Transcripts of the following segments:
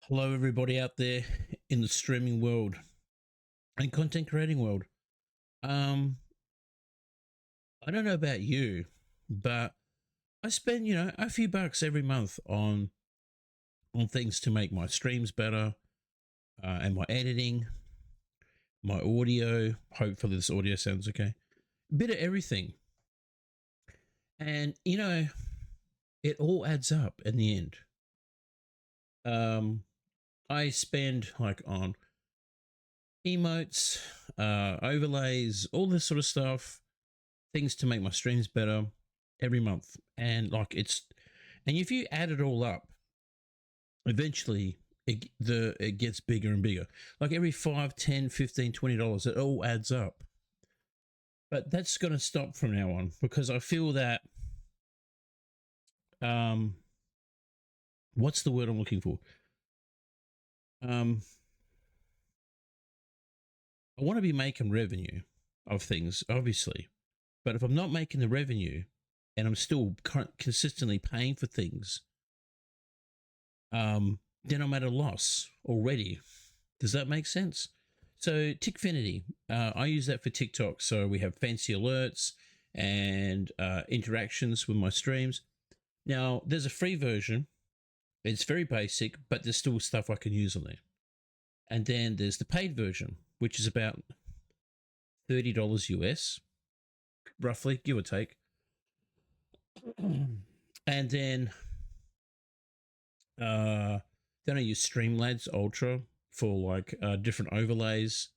Hello, everybody out there in the streaming world and content creating world. Um, I don't know about you, but I spend a few bucks every month on things to make my streams better, and my editing, my audio. Hopefully, this audio sounds okay. A bit of everything, and it all adds up in the end. Um, I spend like on emotes, overlays, all this sort of stuff, things to make my streams better every month. And if you add it all up, eventually it gets bigger and bigger. Like every 5, 10, 15, $20, it all adds up. But that's going to stop from now on because I feel that um what's the word I'm looking for? Um I want to be making revenue of things, obviously. But if I'm not making the revenue and I'm still consistently paying for things, then I'm at a loss already. Does that make sense? So Tickfinity, I use that for TikTok. So we have fancy alerts and interactions with my streams. Now there's a free version. It's very basic, but there's still stuff I can use on there. And then there's the paid version, which is about $30 US, roughly, give or take. And then I use Streamlabs Ultra for like different overlays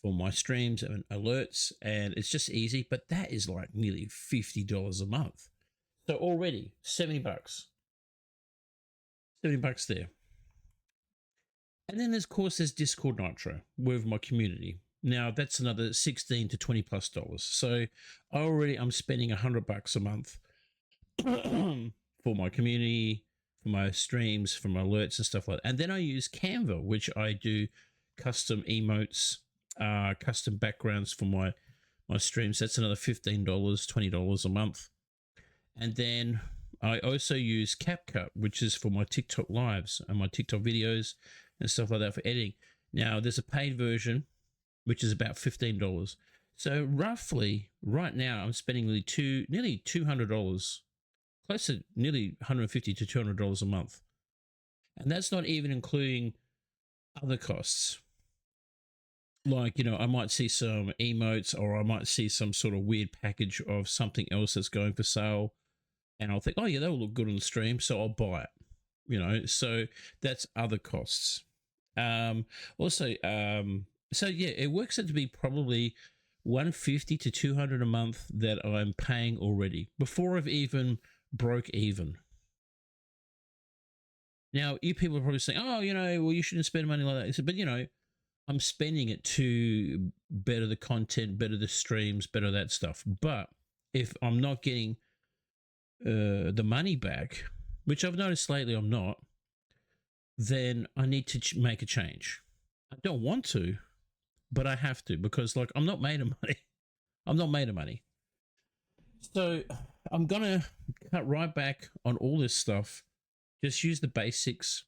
for my streams and alerts, and it's just easy. But that is like nearly $50 a month. So already $70, $70 there. And then there's, of course, there's Discord Nitro with my community. Now that's another 16 to 20 plus dollars. So I'm spending $100 a month for my community, for my streams, for my alerts and stuff like that. And then I use Canva, which I do custom emotes, custom backgrounds for my streams. That's another $15, $20 a month. And then I also use CapCut, which is for my TikTok lives and my TikTok videos and stuff like that for editing. Now there's a paid version, which is about $15. So roughly right now I'm spending nearly $200, close to nearly $150 to $200 a month. And that's not even including other costs. Like, I might see some emotes, or I might see some sort of weird package of something else that's going for sale. And I'll think, oh yeah, that will look good on the stream. So I'll buy it, so that's other costs. Also, so yeah, it works out to be probably 150 to 200 a month that I'm paying already before I've even broke even. Now, you people are probably saying, oh, well, you shouldn't spend money like that. But, I'm spending it to better the content, better the streams, better that stuff. But if I'm not getting the money back, which I've noticed lately I'm not, then I need to make a change. I don't want to, but I have to, because like I'm not made of money. I'm not made of money. So I'm gonna cut right back on all this stuff. Just use the basics.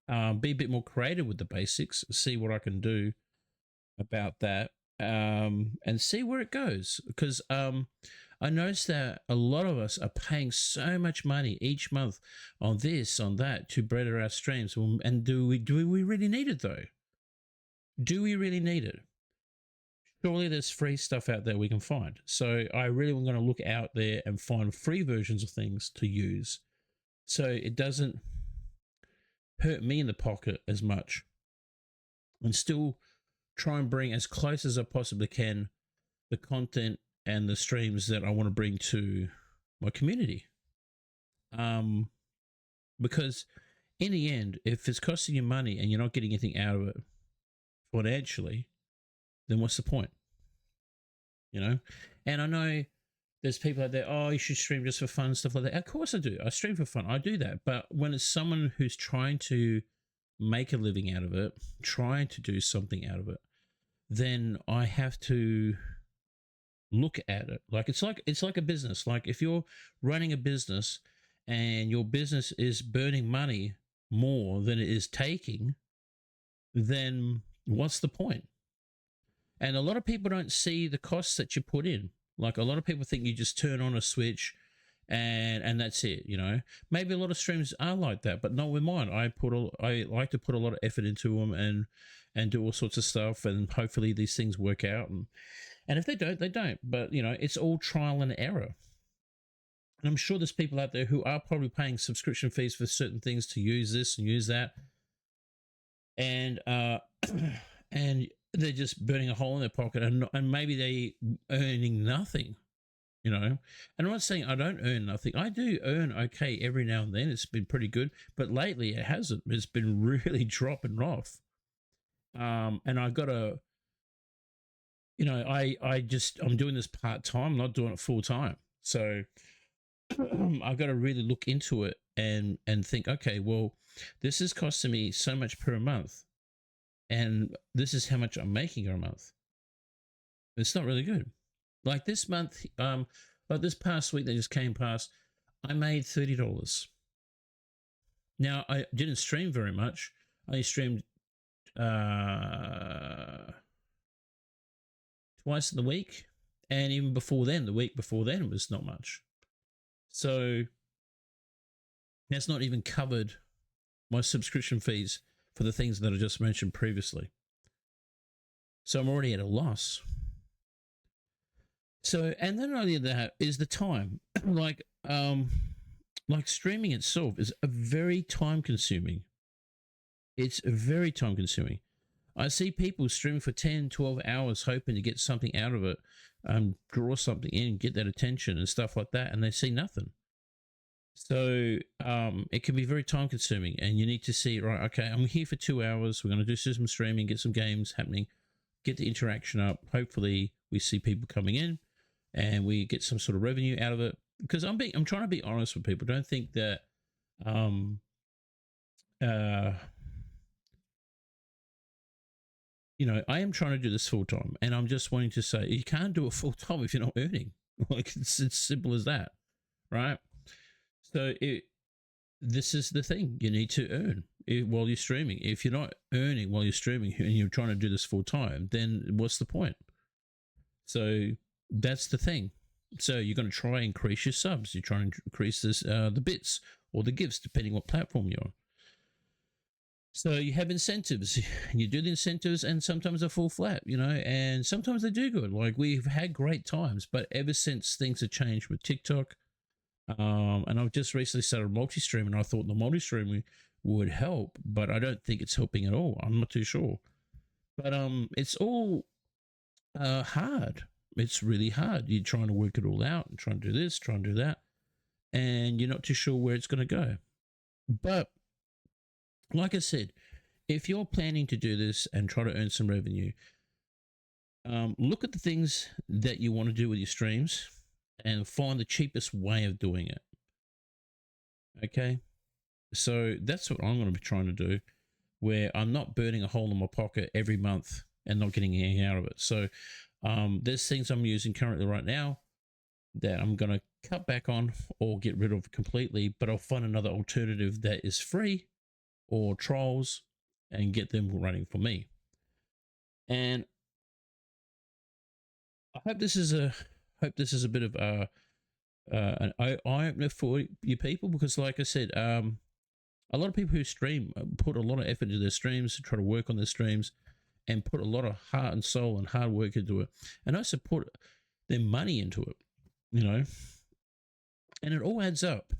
Be a bit more creative with the basics. See what I can do about that, and see where it goes. Because I noticed that a lot of us are paying so much money each month on this, on that, to better our streams. And do we really need it though? Do we really need it? Surely there's free stuff out there we can find. So I really am going to look out there and find free versions of things to use, so it doesn't hurt me in the pocket as much, and still try and bring as close as I possibly can the content and the streams that I want to bring to my community. Because in the end, if it's costing you money and you're not getting anything out of it financially, then what's the point? And I know there's people out there, oh, you should stream just for fun, stuff like that. Of course I do. I stream for fun. I do that. But when it's someone who's trying to make a living out of it, trying to do something out of it, then I have to look at it like it's like a business. Like if you're running a business and your business is burning money more than it is taking, then what's the point? And a lot of people don't see the costs that you put in. Like, a lot of people think you just turn on a switch and that's it, you know. Maybe a lot of streams are like that, but not with mine. I like to put a lot of effort into them and do all sorts of stuff, and hopefully these things work out. And if they don't, they don't. But, you know, it's all trial and error. And I'm sure there's people out there who are probably paying subscription fees for certain things to use this and use that. And and they're just burning a hole in their pocket, and maybe they earning nothing, you know. And I'm not saying I don't earn nothing. I do earn okay every now and then. It's been pretty good, but lately it hasn't. It's been really dropping off. And I gotta, you know, I'm doing this part time, not doing it full time. So I've got to really look into it and think, okay, well, this is costing me so much per month, and this is how much I'm making a month. It's not really good. Like this month, like this past week that just came past, I made $30. Now, I didn't stream very much. I streamed twice in the week, and even before then, the week before then, was not much. So that's not even covered my subscription fees for the things that I just mentioned previously. So I'm already at a loss. So, and then only that is the time. like streaming itself is a very time consuming. It's very time consuming. I see people streaming for 10, 12 hours hoping to get something out of it, draw something in, get that attention and stuff like that, and they see nothing. So it can be very time consuming, and you need to see, right, okay, I'm here for 2 hours. We're going to do some streaming, get some games happening, get the interaction up. Hopefully we see people coming in and we get some sort of revenue out of it. Because I'm trying to be honest with people. Don't think that you know, I am trying to do this full time, and I'm just wanting to say you can't do it full time if you're not earning. Like, it's simple as that, right? So this is the thing. You need to earn while you're streaming. If you're not earning while you're streaming and you're trying to do this full time, then what's the point? So that's the thing. So you're going to try and increase your subs. You're trying to increase this, the bits or the gifts, depending what platform you're on. So you have incentives, and you do the incentives, and sometimes they fall flat, you know, and sometimes they do good. Like, we've had great times, but ever since things have changed with TikTok, and I've just recently started multi-stream, and I thought the multi-streaming would help, but I don't think it's helping at all. I'm not too sure. But it's all hard. It's really hard. You're trying to work it all out and trying to do this, trying to do that, and you're not too sure where it's going to go. But like I said, if you're planning to do this and try to earn some revenue, look at the things that you want to do with your streams and find the cheapest way of doing it. Okay? So that's what I'm going to be trying to do, where I'm not burning a hole in my pocket every month and not getting anything out of it. So there's things I'm using currently right now that I'm going to cut back on or get rid of completely, but I'll find another alternative that is free or trials and get them running for me. And I hope this is a bit of an eye opener for you people, because like I said, a lot of people who stream put a lot of effort into their streams, try to work on their streams, and put a lot of heart and soul and hard work into it, and also put their money into it, you know, and it all adds up.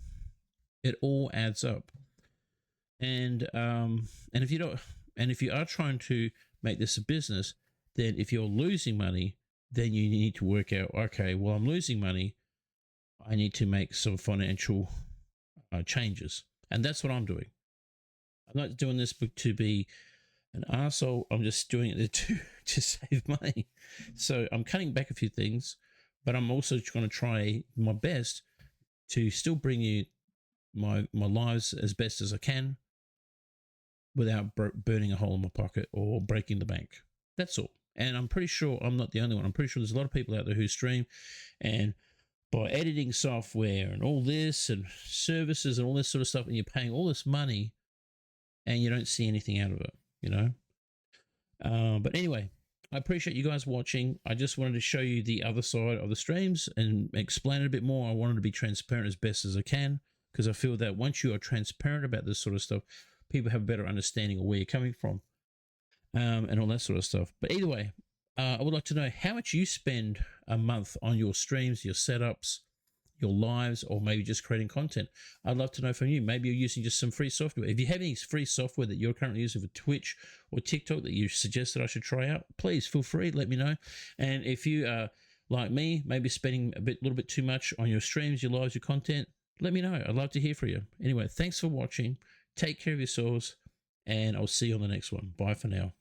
It all adds up. And if you don't, and if you are trying to make this a business, then if you're losing money, then you need to work out, okay, well, I'm losing money, I need to make some financial changes. And that's what I'm doing. I'm not doing this to be an arsehole. I'm just doing it to save money. So I'm cutting back a few things, but I'm also going to try my best to still bring you my lives as best as I can, without burning a hole in my pocket or breaking the bank. That's all. And I'm pretty sure I'm not the only one. I'm pretty sure there's a lot of people out there who stream, and by editing software and all this and services and all this sort of stuff, and you're paying all this money and you don't see anything out of it, you know. But anyway, I appreciate you guys watching. I just wanted to show you the other side of the streams and explain it a bit more. I wanted to be transparent as best as I can, because I feel that once you are transparent about this sort of stuff, people have a better understanding of where you're coming from, and all that sort of stuff. But either way, I would like to know how much you spend a month on your streams, your setups, your lives, or maybe just creating content. I'd love to know from you. Maybe you're using just some free software. If you have any free software that you're currently using for Twitch or TikTok that you suggest that I should try out, please feel free, let me know. And if you are like me, maybe spending a little bit too much on your streams, your lives, your content, let me know. I'd love to hear from you. Anyway, thanks for watching. Take care of yourselves, and I'll see you on the next one. Bye for now.